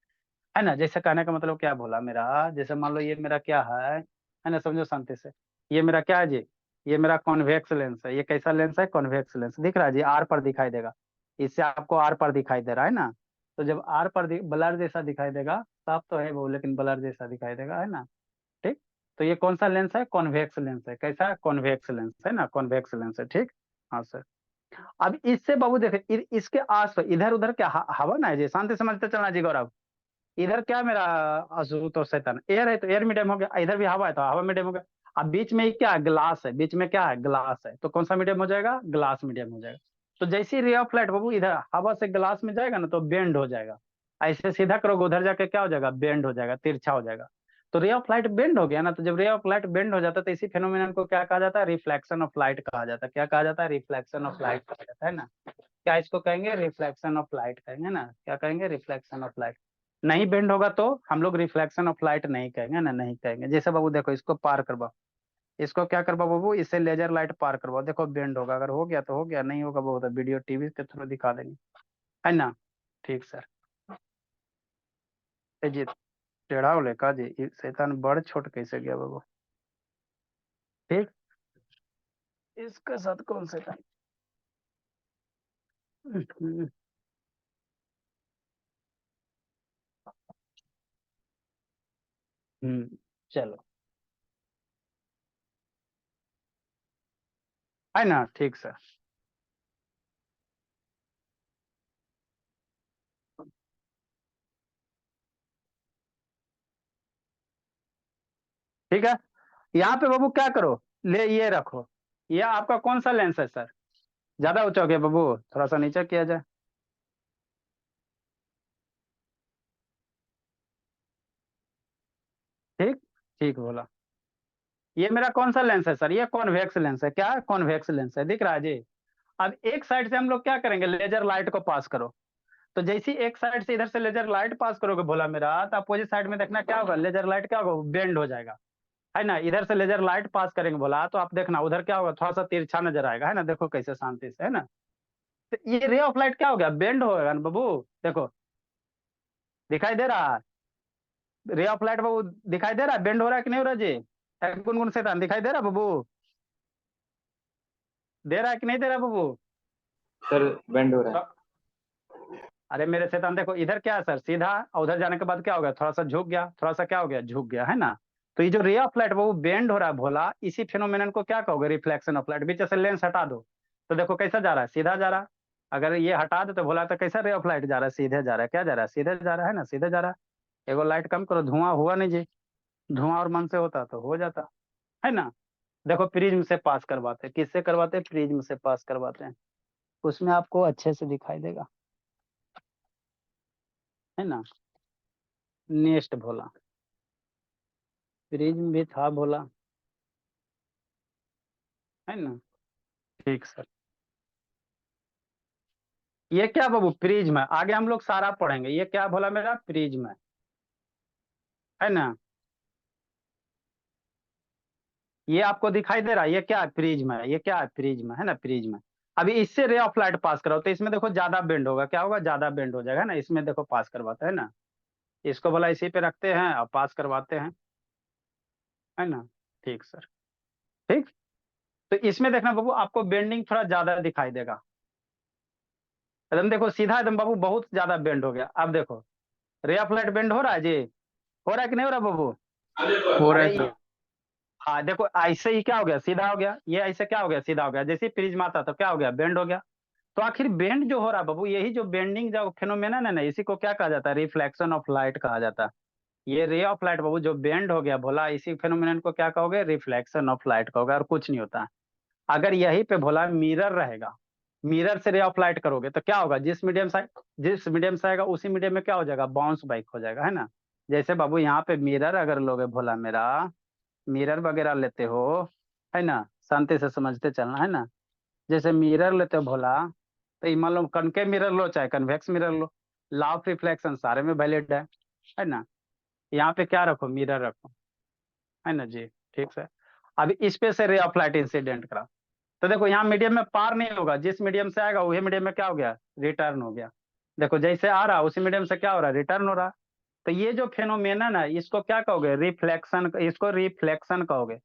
है ना? जैसे कहने का मतलब क्या बोला मेरा, जैसे मान लो ये मेरा क्या है ना? समझो शांति से, ये मेरा क्या है जी? ये मेरा कॉन्वेक्स लेंस है, ये कैसा लेंस है, कॉन्वेक्स लेंस दिख रहा है जी, आर पर दिखाई देगा, इससे आपको आर पर दिखाई दे रहा है ना। तो जब आर पर ब्लर जैसा दिखाई देगा, साफ तो है वो लेकिन ब्लर जैसा दिखाई देगा, है ना। ठीक, तो ये कौन सा लेंस है, कॉन्वेक्स लेंस है, कैसा, कॉन्वेक्स लेंस है ना, कॉन्वेक्स लेंस है। ठीक, हाँ सर। अब इससे बाबू देखे इसके आस पास इधर उधर क्या हवा ना है जी, शांति समझते चलना जी गौरव। इधर क्या मेरा असुर तो शैतान एयर है, तो एयर मीडियम हो गया, इधर भी हवा है तो हवा मीडियम हो गया। अब बीच में क्या है, ग्लास है, बीच में क्या है, ग्लास है, तो कौन सा मीडियम हो जाएगा, ग्लास मीडियम हो जाएगा। तो जैसे ही रे ऑफ लाइट बाबू इधर हवा से ग्लास में जाएगा ना, तो बेंड हो जाएगा। ऐसे सीधा करोगे उधर जाके क्या हो जाएगा, बेंड हो जाएगा, तिरछा हो जाएगा। तो रे ऑफ लाइट बेंड हो गया ना, तो जब रे ऑफ लाइट बेंड हो जाता है तो इसी फेनोमेनन को क्या कहा जाता है, रिफ्लेक्शन ऑफ लाइट कहा जाता है। क्या कहा जाता है, रिफ्लेक्शन ऑफ लाइट कहा जाता है ना। क्या इसको कहेंगे, रिफ्लेक्शन ऑफ लाइट कहेंगे ना, क्या कहेंगे, रिफ्लेक्शन ऑफ लाइट। नहीं बेंड होगा तो हम लोग रिफ्लेक्शन ऑफ लाइट नहीं कहेंगे ना, नहीं कहेंगे। जैसे बाबू देखो इसको पार करवाओ, इसको क्या करवाओ बाबू, इससे लेजर लाइट पार करवाओ, देखो बेंड होगा, अगर हो गया तो हो गया, नहीं होगा बाबू तो वीडियो टीवी के थ्रू दिखा देंगे, है ना। ठीक सर। ए जी टेढ़ा हो लेका जी, शैतान बड़ छोट कैसे गया बाबू। ठीक, इसके साथ कौन शैतान। चलो, है ना। ठीक सर। ठीक है, यहाँ पे बाबू क्या करो, ले ये रखो, ये आपका कौन सा लेंस है सर, ज्यादा ऊंचा हो गया बाबू, थोड़ा सा नीचे किया जाए। ठीक, ठीक बोला। ये मेरा कौन सा लेंस है सर, ये कॉन्वेक्स लेंस है, क्या कॉन्वेक्स लेंस है, दिख रहा है जी। अब एक साइड से हम लोग क्या करेंगे, लेजर लाइट को पास करो। तो जैसी एक साइड से इधर से लेजर लाइट पास करोगे बोला मेरा, तो अपोजिट साइड में देखना क्या होगा, लेजर लाइट क्या होगा, बेंड हो जाएगा, है ना। इधर से लेजर लाइट पास करेंगे बोला, तो आप देखना उधर क्या होगा, थोड़ा सा तिरछा नजर आएगा, है ना, देखो कैसे शांति से, है ना। तो ये रे ऑफ लाइट क्या हो गया, बेंड होगा ना बाबू, देखो दिखाई दे रहा है, रे ऑफ लाइट बाबू दिखाई दे रहा है, बेंड हो रहा है कि नहीं हो रहा जी, गुनगुन शैतान दिखाई दे रहा बाबू, दे रहा है कि नहीं दे रहा बाबू। सर बेंड हो रहा है। अरे मेरे शैतान देखो इधर क्या है सर, सीधा, उधर जाने के बाद क्या हो गया, थोड़ा सा झुक गया, थोड़ा सा क्या हो गया, झुक गया, है ना। तो ये जो रे ऑफ लाइट वो बेंड हो रहा है भोला, इसी फिनोमेनन को क्या कहोगे, रिफ्लेक्शन ऑफ लाइट। बीच से लेंस हटा दो तो देखो कैसा जा रहा है, सीधा जा रहा है। अगर ये हटा दो तो भोला तो कैसा रे ऑफ लाइट जा रहा है, सीधे जा रहा है, क्या जा रहा है, सीधे जा रहा है ना, सीधे जा रहा है। एगो लाइट कम करो, धुआं हुआ नहीं जी, धुआं और मन से होता तो हो जाता, है ना। देखो प्रिज्म से पास करवाते हैं, किससे करवाते हैं, प्रिज्म से पास करवाते हैं, उसमें आपको अच्छे से दिखाई देगा, है ना। नेक्स्ट भोला, प्रिज्म भी था भोला, है ना। ठीक सर। ये क्या बाबू, प्रिज्म है, आगे हम लोग सारा पढ़ेंगे। ये क्या भोला मेरा, प्रिज्म है ना। ये आपको दिखाई दे रहा है, ये क्या है, प्रिज्म है, ये क्या है, प्रिज्म है ना, प्रिज्म है। अभी इससे रे ऑफ लाइट पास कराओ तो इसमें देखो ज्यादा बेंड होगा, क्या होगा, ज्यादा बेंड हो जाएगा ना, इसमें देखो पास करवाते हैं ना, इसको बोला इसी पे रखते हैं और पास करवाते हैं, है ना। ठीक सर। ठीक, तो इसमें देखना बाबू आपको बेंडिंग थोड़ा ज्यादा दिखाई देगा, एकदम देखो सीधा एकदम बाबू बहुत ज्यादा बेंड हो गया। अब देखो रे ऑफ लाइट बेंड हो रहा है जी, हो रहा है कि नहीं हो रहा बाबू, हो रहा अरे है सर। हाँ देखो ऐसे ही क्या हो गया, सीधा हो गया, ये ऐसे क्या हो गया, सीधा हो गया। जैसे प्रिज्म आता तो क्या हो गया, बेंड हो गया। तो आखिर बेंड जो हो रहा है बाबू, यही जो बेंडिंग जो फिनोमेनन है ना, इसी को क्या कहा जाता है, रिफ्लेक्शन ऑफ लाइट कहा जाता है। ये रे ऑफ लाइट बाबू जो बेंड हो गया भोला, इसी फिनोमेनन को क्या कहोगे, रिफ्लेक्शन ऑफ लाइट कहोगे, और कुछ नहीं होता है। अगर यही पे भोला मिरर रहेगा, मिरर से रे ऑफ लाइट करोगे तो क्या होगा, जिस मीडियम से आएगा उसी मीडियम में क्या हो जाएगा, बाउंस बैक हो जाएगा, है ना। जैसे बाबू यहाँ पे मिरर अगर लोगे भोला मेरा, मिरर वगैरह लेते हो, है ना, शांति से समझते चलना, है ना। जैसे मिरर लेते हो भोला, तो ये मान लो कनकेव मिरर लो चाहे convex mirror low, law of reflection सारे में वैलिड है ना। यहाँ पे क्या रखो, मिरर रखो, है ना जी। ठीक है, अब इस पे से रे ऑफ लाइट इंसिडेंट करा, तो देखो यहाँ मीडियम में पार नहीं होगा, जिस मीडियम से आएगा वही मीडियम में क्या हो गया, रिटर्न हो गया। देखो जैसे आ रहा उसी मीडियम से क्या हो रहा है, रिटर्न हो रहा। तो ये जो फेनोमेनन है इसको क्या कहोगे, रिफ्लेक्शन, इसको रिफ्लेक्शन कहोगे।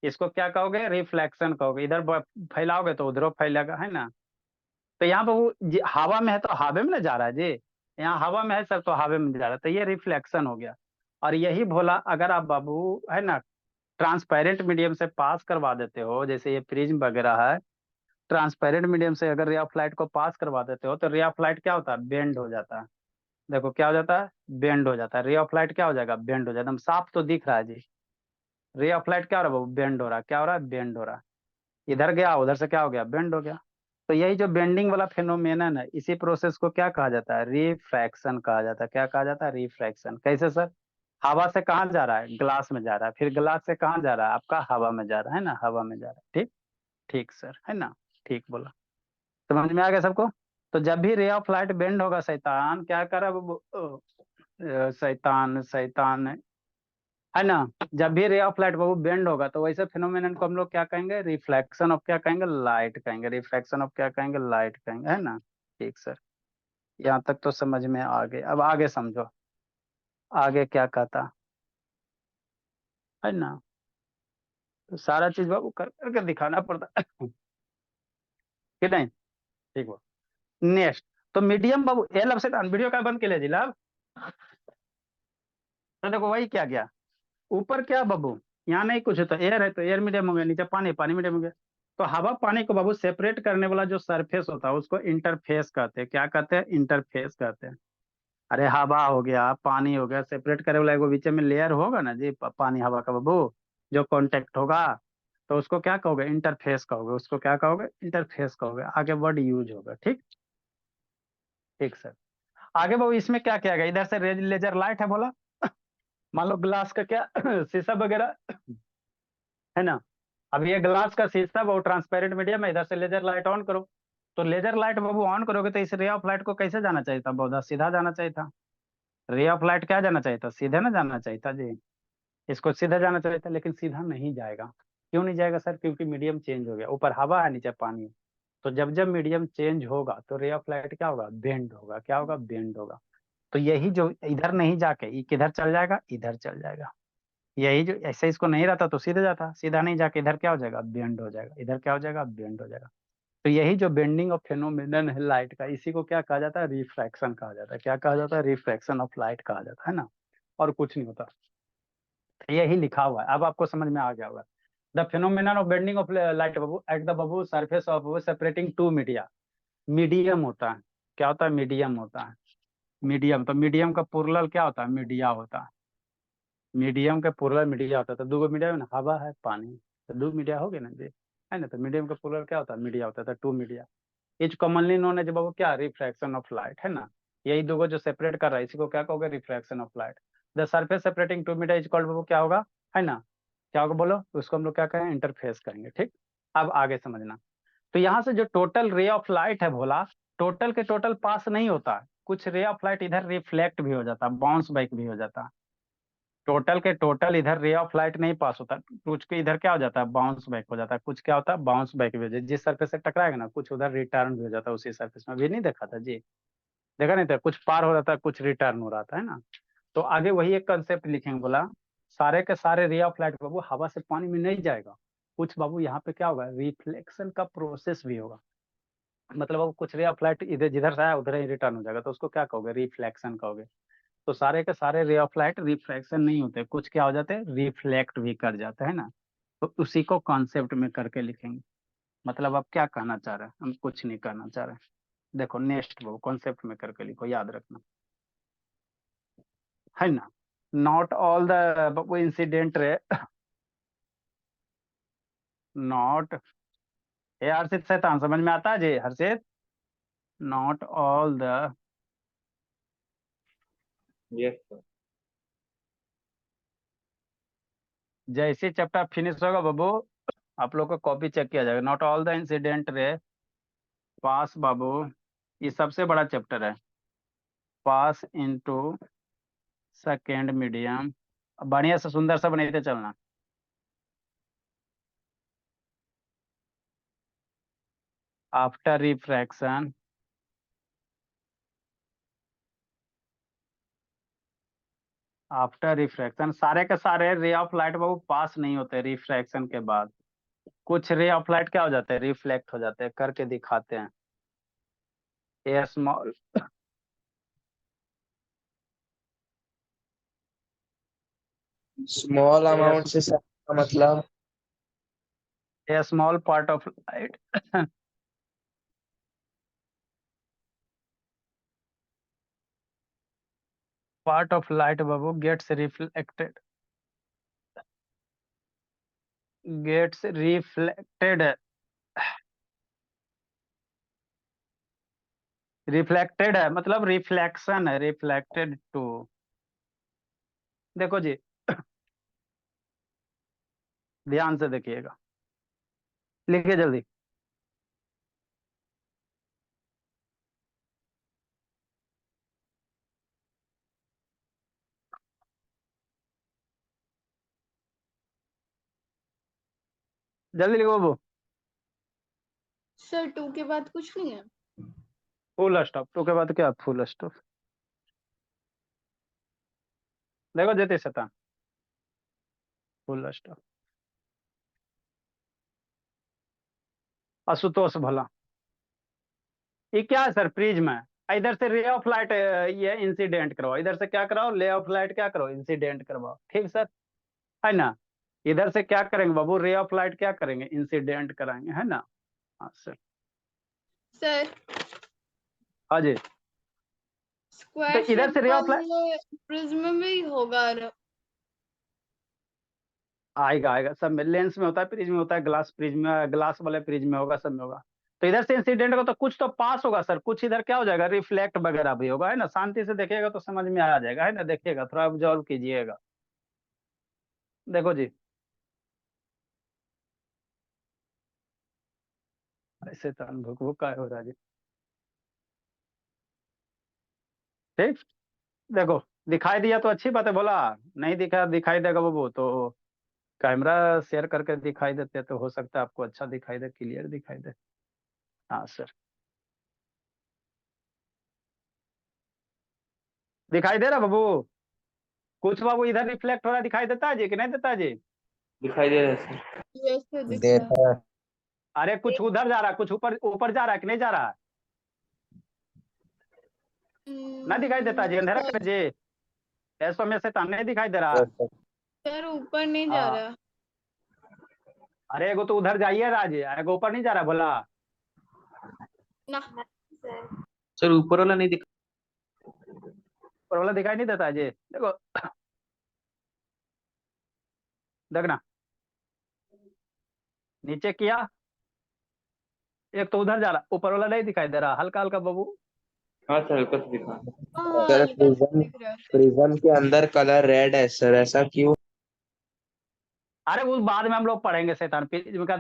इसको क्या कहोगे, रिफ्लेक्शन कहोगे। इधर फैलाओगे तो उधर फैलेगा, है ना। तो यहाँ पे वो हवा में है तो हवा में ना जा रहा है जी, यहाँ हवा में है सर तो हवा में जा रहा है, तो ये रिफ्लेक्शन हो गया। और यही भोला अगर आप बाबू है ना ट्रांसपेरेंट मीडियम से पास करवा देते हो, जैसे ये प्रिज्म वगैरह है, ट्रांसपेरेंट मीडियम से अगर रे ऑफ लाइट को पास करवा देते हो तो रे ऑफ लाइट क्या होता है, बेंड हो जाता है। देखो क्या हो जाता है, बेंड हो जाता है। रे ऑफ लाइट क्या हो जाएगा, बेंड हो जाएगा। एकदम साफ तो दिख रहा है जी, रे ऑफ लाइट क्या हो रहा है बाबू, बेंड हो रहा है। क्या हो रहा है, बेंड हो रहा है। इधर गया उधर से क्या हो गया, बेंड हो गया। तो यही जो बेंडिंग वाला फिनोमेनन है, इसी प्रोसेस को क्या कहा जाता है, रिफ्रैक्शन कहा जाता है। क्या कहा जाता है, रिफ्रैक्शन। कैसे सर, हवा से कहाँ जा रहा है, ग्लास में जा रहा है, फिर ग्लास से कहाँ जा रहा है, आपका हवा में जा रहा है ना, हवा में जा रहा है। ठीक, ठीक सर, है ना, ठीक बोला। समझ में आ गया सबको। तो जब भी रे ऑफ लाइट बेंड होगा, शैतान क्या कर रहा है वो, शैतान शैतान है ना, जब भी रे ऑफ लाइट वो बेंड होगा तो वैसे फिनोमेनन को हम लोग क्या कहेंगे, रिफ्लेक्शन ऑफ क्या कहेंगे, लाइट कहेंगे। रिफ्लेक्शन ऑफ क्या कहेंगे, लाइट कहेंगे, है ना। ठीक सर, यहाँ तक तो समझ में आ गए। अब आगे समझो, आगे क्या कहता है ना। तो सारा चीज बाबू कर करके दिखाना पड़ता है कि नहीं। ठीक हो, नेक्स्ट। तो मीडियम बाबू ए लब से वीडियो का बंद के लिए जिला। तो देखो वही क्या गया, ऊपर क्या बाबू, यहाँ नहीं कुछ है तो एयर है, तो एयर मीडियम हो गया, नीचे पानी, पानी मीडियम हो गया। तो हवा पानी को बाबू सेपरेट करने वाला जो सरफेस होता है उसको इंटरफेस कहते हैं। क्या कहते हैं, इंटरफेस कहते हैं। अरे हवा हो गया, पानी हो गया, सेपरेट करे वाला एगो बीच में लेयर होगा ना जी, पानी हवा का बाबू, जो कांटेक्ट होगा, तो उसको क्या कहोगे, इंटरफेस कहोगे। उसको क्या कहोगे, इंटरफेस कहोगे। आगे वर्ड यूज होगा। ठीक, ठीक सर। आगे बाबू इसमें क्या किया गया, इधर से लेजर लाइट है बोला, मान लो ग्लास का क्या शीशा वगैरह है ना। अब ये ग्लास का शीशा वो ट्रांसपेरेंट मीडियम है, इधर से लेजर लाइट ऑन करो। तो लेजर लाइट बाबू ऑन करोगे तो इस रे ऑफ लाइट को कैसे जाना चाहिए था, बहुत सीधा जाना चाहिए था। रे ऑफ लाइट क्या जाना चाहिए था, सीधे ना जाना चाहिए था जी, इसको सीधा जाना चाहिए था, लेकिन सीधा नहीं जाएगा। क्यों नहीं जाएगा सर, क्योंकि मीडियम चेंज हो गया, ऊपर हवा है नीचे पानी है। तो जब जब मीडियम चेंज होगा तो रे ऑफ लाइट क्या होगा, बेंड होगा। क्या होगा, बेंड होगा। तो यही जो इधर नहीं जाके ये किधर चल जाएगा, इधर चल जाएगा। यही जो ऐसे इसको नहीं रहता तो सीधे जाता, सीधा नहीं जाके इधर क्या हो जाएगा, बेंड हो जाएगा। इधर क्या हो जाएगा, बेंड हो जाएगा। तो यही जो बेंडिंग ऑफ फेनोमेनन है लाइट का, इसी को क्या कहा जाता है, रिफ्रैक्शन कहा जाता है। क्या कहा जाता है, रिफ्रैक्शन ऑफ लाइट कहा जाता है ना, और कुछ नहीं होता। तो यही लिखा हुआ है, अब आपको समझ में आ गया होगा। The phenomenon of bending of light बबू एट द बबू surface of separating two media. Medium होता है, क्या होता है, मीडियम होता है। मीडियम, तो मीडियम का प्लुरल क्या होता है, मीडिया होता है। मीडियम का प्लुरल मीडिया होता है। तो दो मीडिया में हवा है पानी, तो दो मीडिया हो गए ना जी, है ना। तो मीडियम का प्लुरल क्या होता है, मीडिया होता है। तो two media is commonly known as बाबू क्या, रिफ्रैक्शन ऑफ लाइट, है ना। यही दो जो सेपरेट कर रहा है इसी को क्या कहोगे, refraction of light. The surface separating two media is called बाबू क्या होगा, है ना। क्या होगा बोलो, उसको हम लोग क्या कहेंगे, इंटरफेस कहेंगे। ठीक, अब आगे समझना। तो यहाँ से जो टोटल रे ऑफ लाइट है भोला, टोटल के टोटल पास नहीं होता है, कुछ रे ऑफ लाइट इधर रिफ्लेक्ट भी हो जाता है, बाउंस बैक भी हो जाता है। टोटल के टोटल इधर रे ऑफ लाइट नहीं पास होता, कुछ के इधर क्या हो जाता है, बाउंस बैक हो जाता है। कुछ क्या होता है, बाउंस बैक भी हो जाता है। जिस सरफेस से टकराएगा ना, कुछ उधर रिटर्न भी हो जाता है उसी सरफेस में। अभी नहीं देखा था जी, देखा नहीं था, कुछ पार हो रहा था, कुछ रिटर्न हो रहा था, है ना। तो आगे वही एक कंसेप्ट लिखेंगे बोला, सारे के सारे रे ऑफ लाइट बाबू हवा से पानी में नहीं जाएगा। कुछ बाबू यहाँ पे क्या होगा, रिफ्लेक्शन का प्रोसेस भी होगा। मतलब अब कुछ रे ऑफ लाइट इधर जिधर से आया उधर ही रिटर्न हो जाएगा, तो उसको क्या कहोगे, रिफ्लेक्शन कहोगे। तो सारे के सारे रे ऑफ लाइट रिफ्लेक्शन नहीं होते, कुछ क्या हो जाते हैं, रिफ्लेक्ट भी कर जाते हैं ना। तो उसी को कॉन्सेप्ट में करके लिखेंगे। मतलब आप क्या कहना चाह रहे हैं, हम कुछ नहीं कहना चाह रहे हैं। देखो नेक्स्ट वो कॉन्सेप्ट में करके लिखो, याद रखना, है ना। नॉट ऑल द वो इंसिडेंट रे, नॉट, ये हर्षित शैतान समझ में आता है जी, Harshit. Not all the, Yes, sir. जैसे चैप्टर फिनिश होगा बाबू आप लोग को कॉपी चेक किया जाएगा। Not all the incident ray पास बाबू, ये सबसे बड़ा चैप्टर है, पास इनटू सेकेंड मीडियम। बढ़िया से सुंदर सा बनाते चलना। आफ्टर रिफ्रैक्शन आफ्टर रिफ्रैक्शन सारे के सारे रे ऑफ लाइट बाबू पास नहीं होते रिफ्रैक्शन के बाद, कुछ रे ऑफ लाइट क्या हो जाते हैं, रिफ्लेक्ट हो जाते हैं। करके दिखाते हैं। ए स्मॉल स्मॉल अमाउंट से सर का मतलब a small part of light part of light babu gets reflected reflected है मतलब रिफ्लेक्शन है, रिफ्लेक्टेड टू। देखो जी ध्यान से देखिएगा, लिखिए जल्दी। जल्दी लिखो बाबू। सर 2 के बाद कुछ नहीं है। Full stop. टू के बाद क्या, फुल स्टॉप। देखो जते शतान फुल स्टॉप। आशुतोष भला ये क्या है सर, प्रिज्म है। इधर से रे ऑफ लाइट ये इंसिडेंट करवाओ, इधर से क्या कराओ, रे ऑफ लाइट क्या करो, इंसिडेंट करवाओ। ठीक सर है ना। इधर से क्या करेंगे बाबू, रे ऑफ लाइट क्या करेंगे, इंसिडेंट कराएंगे, है ना। हाँ सर। सर हाँ जी स्क्वायर तो इधर शेप से रे ऑफ लाइट प्रिज्म में ही होगा। आएगा आएगा सब में, लेंस में होता है, प्रिज्म में होता है, ग्लास प्रिज्म में, ग्लास वाले प्रिज्म में होगा, सब में होगा। तो इधर से इंसिडेंट होगा तो कुछ तो पास होगा सर, कुछ इधर क्या हो जाएगा, रिफ्लेक्ट वगैरह भी होगा, है ना। शांति से देखिएगा तो समझ में आ जाएगा, है ना। देखिएगा थोड़ा ऑब्जर्व कीजिएगा। देखो जी ऐसे तो अनुभव का हो रहा है जी। ठीक देखो दिखाई दिया तो अच्छी बात है, बोला नहीं दिखा, दिखाई देगा बाबू तो कैमरा शेयर करके दिखाई देते तो हो सकता है आपको अच्छा दिखाई दे, क्लियर दिखाई दे। हाँ सर दिखाई दे रहा बाबू, कुछ बाबू इधर रिफ्लेक्ट हो रहा दिखाई देता है जी कि नहीं देता है जी। दिखाई दे रहा है सर। यस सर दिख रहा है। देता है। अरे कुछ उधर जा रहा है, कुछ ऊपर ऊपर जा रहा है कि नहीं जा रहा है, ना दिखाई देता जी, अंधेरा कर जी। ऐसो में से नहीं दिखाई दे रहा है। सर ऊपर नहीं जा हाँ रहा। अरे एगो तो उधर जाइए राज, एगो ऊपर नहीं जा रहा बोला। ना सर ऊपर वाला नहीं दिखा। ऊपर वाला दिखाई नहीं देता है जी। देखो देखना नीचे किया, एक तो उधर जा रहा, ऊपर वाला नहीं दिखाई दे रहा, हल्का हल्का बाबू। हाँ सर हल्का सा दिखा। हाँ सर हल्का सा दिख रहा है। प्रिज्म के अंदर कलर रेड है सर, ऐसा क्यों? अरे वो बाद में हम लोग पढ़ेंगे शैतान प्रिज्म का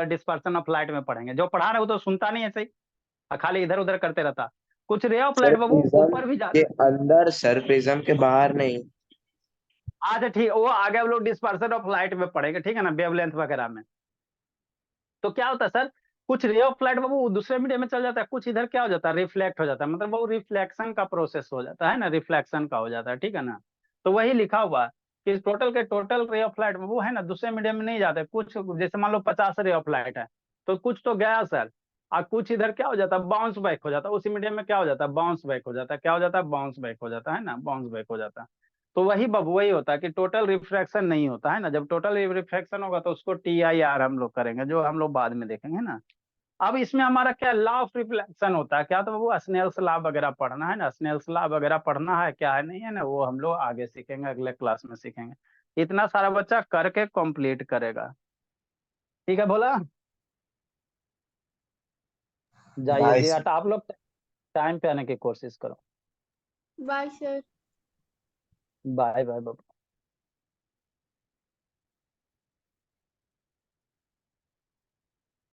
डिस्पर्सन ऑफ लाइट में पढ़ेंगे, जो पढ़ा रहे वो तो सुनता नहीं है सही, खाली इधर उधर करते रहता। कुछ ray of sir light Babu prism ऊपर भी जा के रहा। अंदर सर, प्रिज्म के बाहर नहीं। अच्छा ठीक, वो आगे हम लोग डिस्पर्सन ऑफ लाइट में पढ़ेंगे, ठीक है ना, वेवलेंथ वगैरह में। तो क्या होता है सर, कुछ रे ऑफ लाइट बाबू दूसरे मीडियम में चल जाता है, कुछ इधर क्या हो जाता है, रिफ्लेक्ट हो जाता है, मतलब वो रिफ्लेक्शन का प्रोसेस हो जाता है ना, रिफ्लेक्शन का हो जाता है, ठीक है ना। तो वही लिखा हुआ है कि टोटल के टोटल रे ऑफ लाइट वो है ना दूसरे मीडियम में नहीं जाते, कुछ जैसे मान लो 50 रे ऑफ लाइट है तो कुछ तो गया सर, और कुछ इधर क्या हो जाता है, बाउंस बैक हो जाता है, उसी मीडियम में क्या हो जाता है, बाउंस बैक हो जाता है, क्या हो जाता है, बाउंस बैक हो जाता है ना, बाउंस बैक हो जाता है। तो वही बब वही होता है कि टोटल रिफ्रैक्शन नहीं होता है ना, जब टोटल रिफ्रैक्शन होगा तो उसको TIR हम लोग करेंगे, जो हम लोग बाद में देखेंगे ना। अब इसमें हमारा क्या लॉ ऑफ रिफ्लेक्शन होता है, क्या तो वो स्नेल्स लॉ वगैरह पढ़ना है ना, स्नेल्स लॉ वगैरह पढ़ना है, क्या है नहीं है ना, वो हम लोग आगे सीखेंगे, अगले क्लास में सीखेंगे। इतना सारा बच्चा करके कंप्लीट करेगा, ठीक है बोला। जाइए बाय जी सर। हटा, आप लोग टाइम पे आने की कोशिश करो। Bye sir. बाय बाय बाबू।